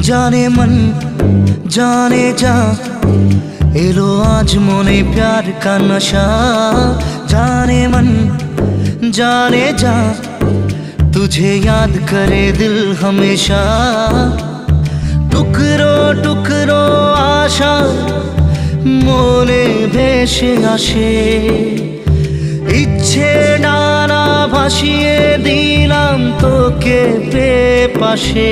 जाने मन जाने जा, एलो आज मोने प्यार का नशा। जाने मन जाने जा, तुझे याद करे दिल हमेशा। टुकरो टुकरो आशा मोने भेसे आसे, इच्छे डाना भासिए दिलाम तोके पे पाशे।